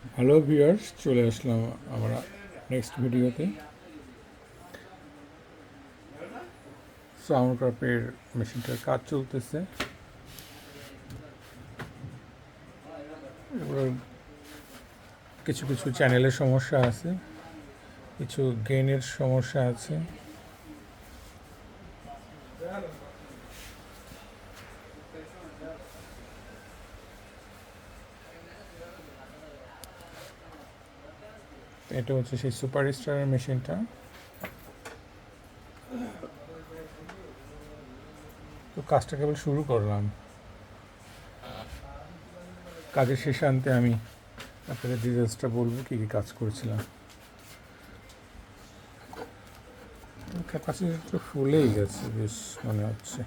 Hello viewers, চলে আসলাম আমরা next ভিডিওতে। সাউন্ড কাপের মেশিনটার কাজ চলতেছে। এবার কিছু কিছু চ্যানেলের সমস্যা আছে, কিছু গেইনের সমস্যা আছে। এটা হচ্ছে সেই সুপার স্টারের মেশিনটা। তো কাজটা কেবল শুরু করলাম। কাজের শেষে আনতে আমি আপনাদের ডিটেলসটা বলবো কী কী কাজ করেছিলাম। ক্যাপাসিটি তো ফুলেই গেছে বেশ মনে হচ্ছে।